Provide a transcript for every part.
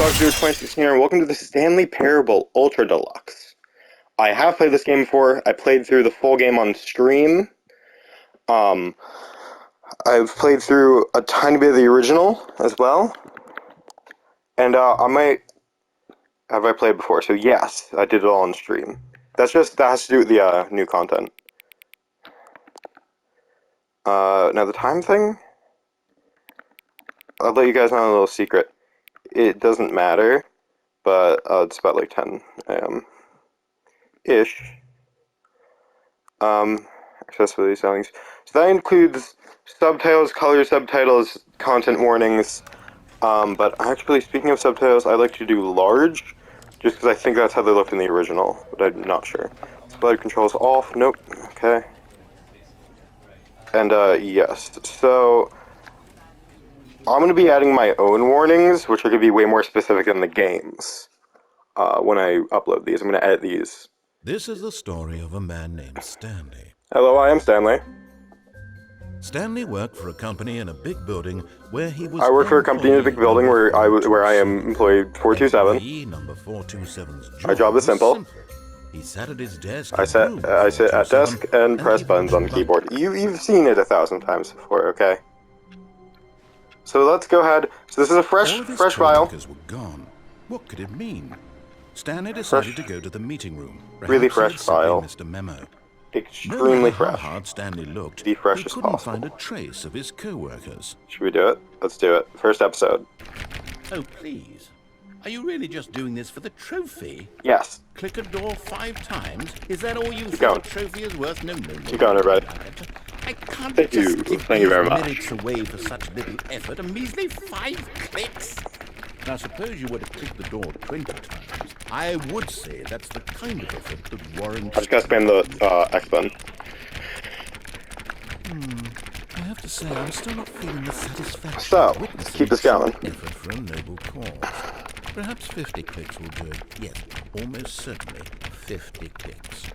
Foxy 2016 and welcome to the Stanley Parable Ultra Deluxe. I have played this game before. I played through the full game on stream. I've played through a tiny bit of the original as well. And have I played before? So yes, I did it all on stream. That has to do with the new content. Now the time thing, I'll let you guys know a little secret. It doesn't matter, but it's about like 10 a.m.-ish. Accessibility settings. So that includes subtitles, color subtitles, content warnings. But actually, speaking of subtitles, I like to do large, just because I think that's how they looked in the original, but I'm not sure. Split controls off. Nope. Okay. And yes. So I'm going to be adding my own warnings, which are going to be way more specific than the games. When I upload these, I'm going to edit these. This is the story of a man named Stanley. Hello, I am Stanley. Stanley worked for a company in a big building where he was. I work for a company in a big building where I am employee 427. Number 427's My job is simple. He sat at his desk. I sit at desk and press buttons on the keyboard. You've seen it 1,000 times before, okay? So let's go ahead. So this is a fresh file. Were gone. What could it mean? Stanley decided to go to the meeting room. Really fresh file. Missed a memo. Extremely fresh. How hard Stanley looked, Be fresh he as couldn't possible. find a trace of his co-workers. Should we do it? Let's do it. First episode. Oh, please. Are you really just doing this for the trophy? Yes. Click a door 5 times? Is that all you think going. a trophy is worth? No. Keep going, everybody. I can't Thank just you. give Thank you very much. minutes away for such little effort. A measly 5 clicks. Now, suppose you were to click the door 20 times. I would say that's the kind of effort that warrants... I just gotta spam the X button. I have to say, I'm still not feeling the satisfaction. So, of witnessing keep this going. effort for a noble cause. Perhaps 50 clicks will do it. Yes, almost certainly 50 clicks.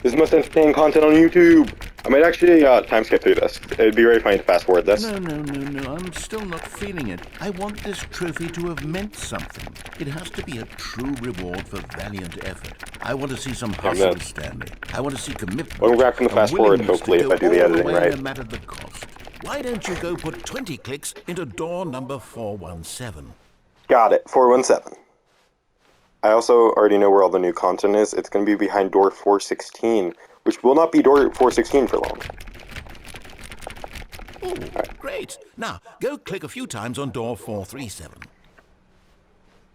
This is the most entertaining content on YouTube. I might actually time skip through this. It'd be very funny to fast forward this. No. I'm still not feeling it. I want this trophy to have meant something. It has to be a true reward for valiant effort. I want to see some hustle, Stanley. I want to see commitment. We'll go back from the fast forward, hopefully, if I do the editing right. No matter the cost. Why don't you go put 20 clicks into door number 417? Got it. 417. I also already know where all the new content is. It's going to be behind door 416, which will not be door 416 for long. Oh, right. Great. Now, go click a few times on door 437.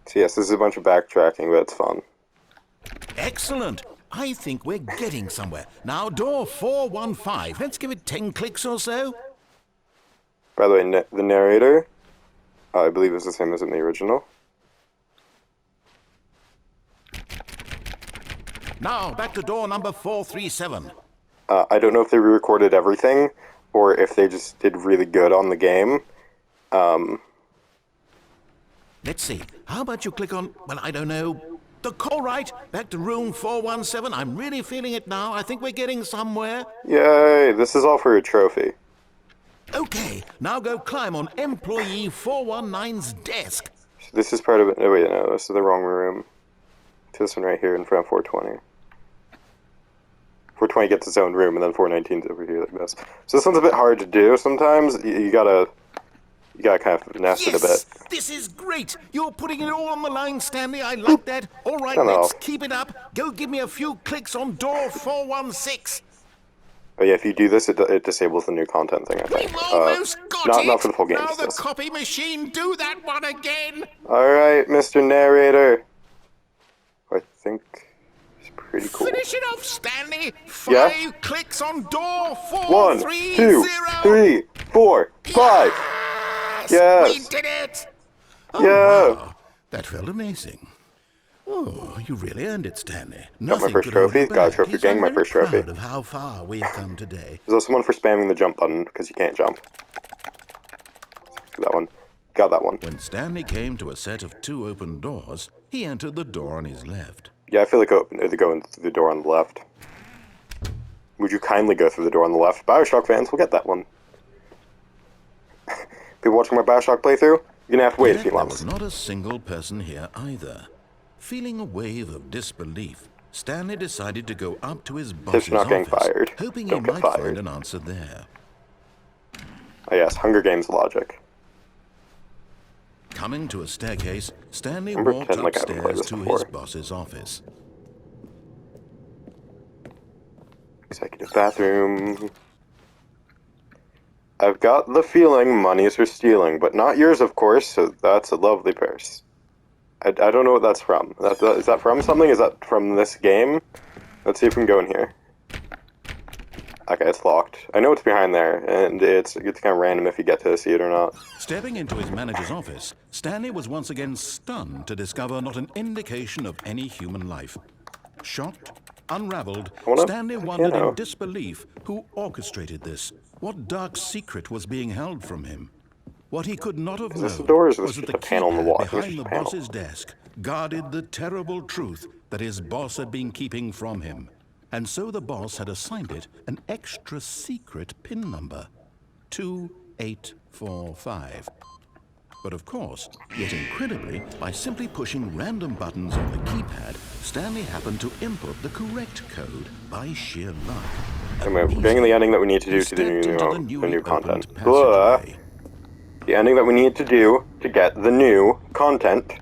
So yes, this is a bunch of backtracking, but it's fun. Excellent. I think we're getting somewhere. Now, door 415. Let's give it 10 clicks or so. By the way, the narrator, I believe is the same as in the original. Now, back to door number 437. I don't know if they re-recorded everything, or if they just did really good on the game. Let's see. How about you click on, well, I don't know, the call right? Back to room 417. I'm really feeling it now. I think we're getting somewhere. Yay, this is all for a trophy. Okay, now go climb on employee 419's desk. This is part of it. Oh wait, no, this is the wrong room. This one right here in front of 420. 420 gets its own room, and then 419's over here like this. So this one's a bit hard to do sometimes. You gotta kind of finesse it a bit. This is great. You're putting it all on the line, Stanley. I like that. All right, Hello. let's keep it up. Go give me a few clicks on door 416. Oh yeah, if you do this, it disables the new content thing, I think. We've almost got it. Not for the full game. Now the copy machine, do that one again. Alright, Mr. Narrator. I think it's pretty cool. Finish it off, Stanley. Yeah? 5 clicks on door 1, 430. 2, 3, 4, 5. Yes. We did it. Oh, Yeah. wow. That felt amazing. Oh, you really earned it, Stanley. Got my Nothing first could hold trophy. you Got a back. trophy Yes, gang, I'm my very first trophy. proud of how far we've come today. There's also one for spamming the jump button, because you can't jump. That one. Got that one. When Stanley came to a set of 2 open doors, he entered the door on his left. Yeah, I feel like they're going through the door on the left. Would you kindly go through the door on the left? Bioshock fans will get that one. People watching my Bioshock playthrough, you're gonna have to wait a few There months. was not a single person here either. Feeling a wave of disbelief, Stanley decided to go up to his boss's not getting office, fired. hoping Don't he get might fired. find an answer there. Oh yes, Hunger Games logic. Coming to a staircase, Stanley I'm walked pretending like I haven't played upstairs this to before. his boss's office. Executive bathroom. I've got the feeling money's for stealing, but not yours, of course, so that's a lovely purse. I don't know what that's from. Is that from something? Is that from this game? Let's see if we can go in here. Okay, it's locked. I know it's behind there, and it's kind of random if you get to see it or not. Stepping into his manager's office, Stanley was once again stunned to discover not an indication of any human life. Shocked, unraveled, Stanley wondered in disbelief who orchestrated this. What dark secret was being held from him? What he could not have known was that the keypad behind the boss's desk guarded the terrible truth that his boss had been keeping from him. And so the boss had assigned it an extra secret PIN number, 2845. But of course, yet incredibly, by simply pushing random buttons on the keypad, Stanley happened to input the correct code by sheer luck. We're getting the ending that we need to do to the new content. The ending that we need to do to get the new content.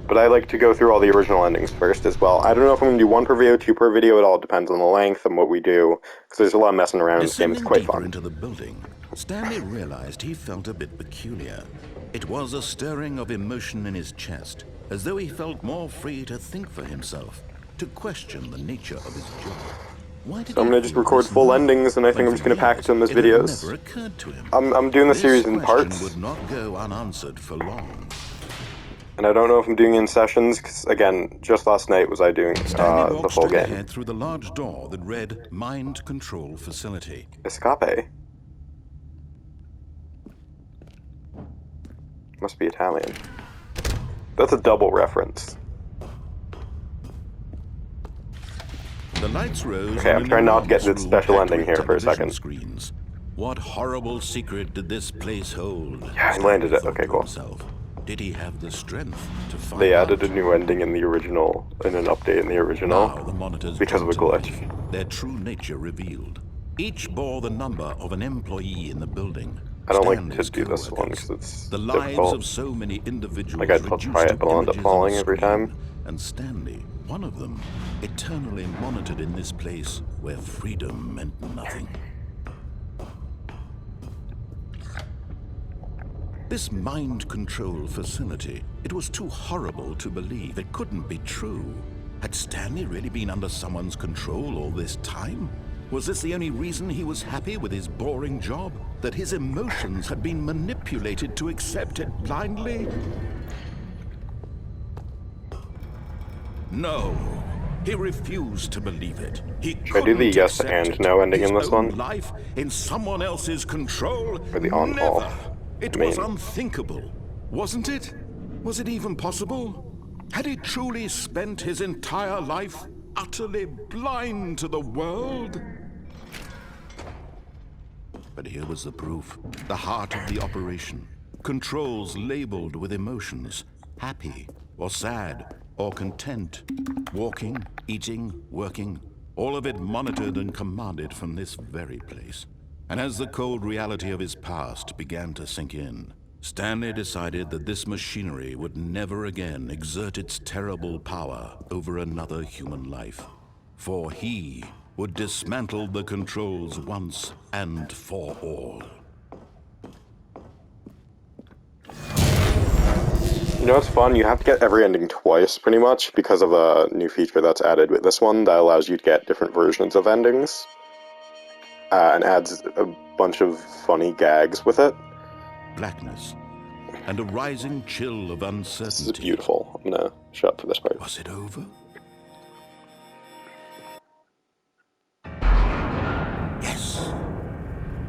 But I like to go through all the original endings first as well. I don't know if I'm going to do 1 per video, 2 per video. It all depends on the length and what we do. Because there's a lot of messing around in this game. It's quite fun. Into the building, Stanley realized he felt a bit peculiar. It was a stirring of emotion in his chest, as though he felt more free to think for himself, to question the nature of his job. Why did So I'm going to just record full endings, and I think I'm just going to package them as videos. Never occurred to him. I'm doing the series in parts. Would not go unanswered for long. And I don't know if I'm doing it in sessions, because, again, just last night was I doing the full game. Ahead through the large door that read Mind Control Facility. Escape? Must be Italian. That's a double reference. The lights rose. Okay, I'm trying not to get to the special ending here for a second. Screens. What horrible secret did this place hold? Yeah, I landed it. Okay, cool. Did he have the strength to find They added a new ending in the original, in an update in the original, now the monitors because of a glitch. Their true nature revealed. Each bore the number of an employee in the building. I don't like to do this one because it's the difficult. lives of so many individuals. Like I'd try it, but I'll end up falling every time. And Stanley, one of them, eternally monitored in this place where freedom meant nothing. This mind control facility, it was too horrible to believe. It couldn't be true. Had Stanley really been under someone's control all this time? Was this the only reason he was happy with his boring job? That his emotions had been manipulated to accept it blindly? No. He refused to believe it. He Should I do the yes and no ending in this one? Life in someone else's control? Or the on-off? It was unthinkable, wasn't it? Was it even possible? Had he truly spent his entire life utterly blind to the world? But here was the proof. The heart of the operation. Controls labeled with emotions. Happy or sad or content. Walking, eating, working. All of it monitored and commanded from this very place. And as the cold reality of his past began to sink in, Stanley decided that this machinery would never again exert its terrible power over another human life. For he would dismantle the controls once and for all. You know what's fun? You have to get every ending twice, pretty much, because of a new feature that's added with this one that allows you to get different versions of endings. And adds a bunch of funny gags with it. Blackness and a rising chill of uncertainty. This is beautiful. I'm gonna shut up for this part. Was it over? Yes.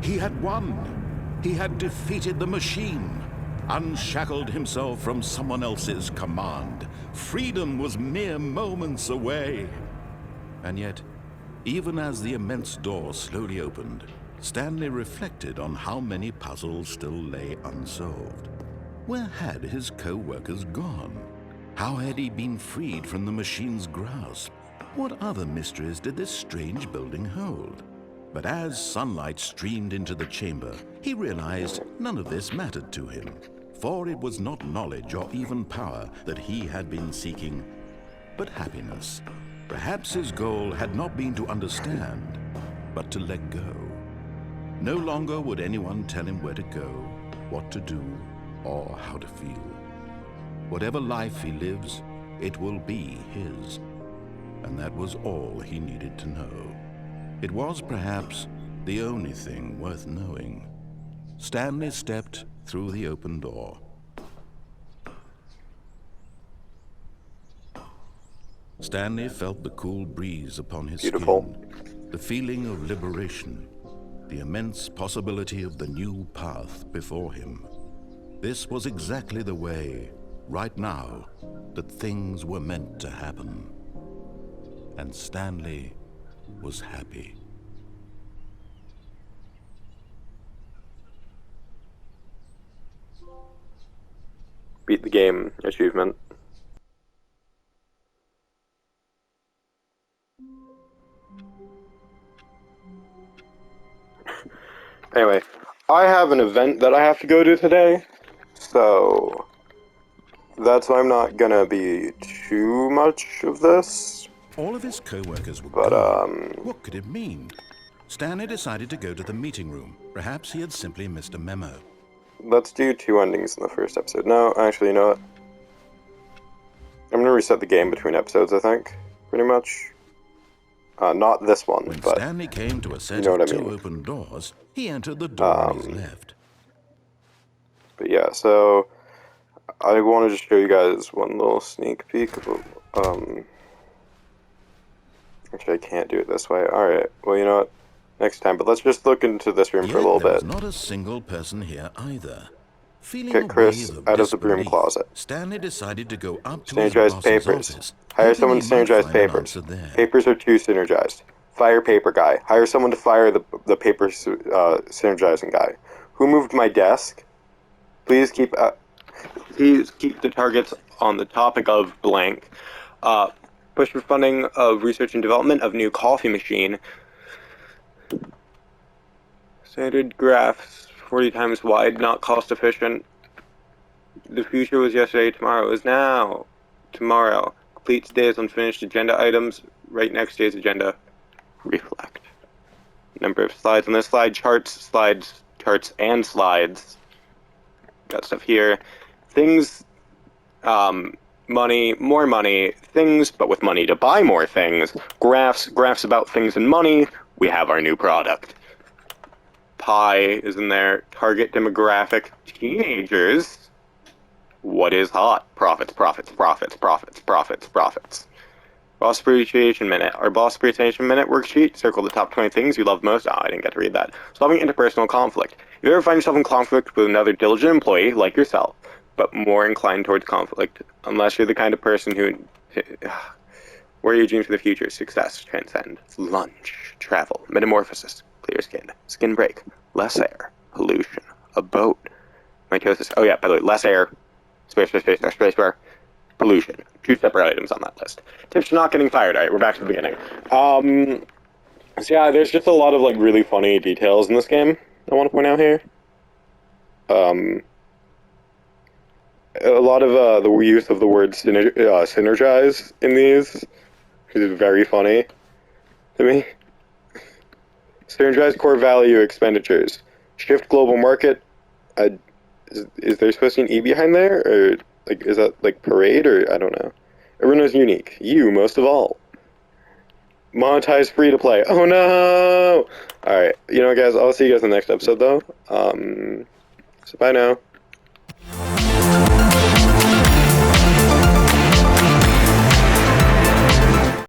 He had won. He had defeated the machine. Unshackled himself from someone else's command. Freedom was mere moments away. And yet, even as the immense door slowly opened, Stanley reflected on how many puzzles still lay unsolved. Where had his co-workers gone? How had he been freed from the machine's grasp? What other mysteries did this strange building hold? But as sunlight streamed into the chamber, he realized none of this mattered to him, for it was not knowledge or even power that he had been seeking, but happiness. Perhaps his goal had not been to understand, but to let go. No longer would anyone tell him where to go, what to do, or how to feel. Whatever life he lives, it will be his. And that was all he needed to know. It was perhaps the only thing worth knowing. Stanley stepped through the open door. Stanley felt the cool breeze upon his skin, the feeling of liberation, the immense possibility of the new path before him. This was exactly the way, right now, that things were meant to happen. And Stanley was happy. Beat the game achievement. Anyway, I have an event that I have to go to today, so that's why I'm not gonna be too much of this. All of his co-workers were But, gone. What could it mean? Stanley decided to go to the meeting room. Perhaps he had simply missed a memo. Let's do 2 endings in the first episode. No, actually, you know what? I'm gonna reset the game between episodes, I think. Pretty much. Not this one, When but Stanley came to a set you know of what I 2 mean. open doors, he entered the door on his left. But yeah, so I wanted to show you guys one little sneak peek of, actually, I can't do it this way. Alright, well, you know what? Next time, but let's just look into this room for a little There bit. was not a single person here either. Feeling Get a Chris wave of out of the broom disbelief, closet. Stanley decided to go up to his Synergized boss's papers. office. Hire hoping someone he to might synergize find an papers. answer there. Papers are too synergized. Fire paper guy. Hire someone to fire the paper synergizing guy. Who moved my desk? Please keep the targets on the topic of blank. Push for funding of research and development of new coffee machine. Standard graphs 40 times wide, not cost efficient. The future was yesterday, tomorrow is now. Tomorrow. Complete today's unfinished agenda items. Right next to today's agenda. Reflect. Number of slides on this slide. Charts, and slides. Got stuff here. Things, money, more money, things, but with money to buy more things. Graphs about things and money. We have our new product. Pie is in there. Target demographic, teenagers. What is hot? Profits. Boss Appreciation Minute. Our Boss Appreciation Minute worksheet. Circle the top 20 things you love most. Oh, I didn't get to read that. Solving interpersonal conflict. If you ever find yourself in conflict with another diligent employee like yourself, but more inclined towards conflict, unless you're the kind of person who... What are your dreams for the future? Success, transcend, lunch, travel, metamorphosis, clear skin, skin break, less air, pollution, a boat, mitosis. Oh yeah, by the way, less air, space bar, pollution. 2 separate items on that list. Tips for not getting fired. Alright, we're back to the beginning. So yeah, there's just a lot of, like, really funny details in this game I want to point out here. A lot of the use of the word synergize in these is very funny to me. Synergize core value expenditures. Shift global market. Is there supposed to be an E behind there? Or, like, is that, like, parade? Or, I don't know. Everyone is unique. You, most of all. Monetize free to play. Oh, no! Alright, you know what, guys? I'll see you guys in the next episode, though. So bye now.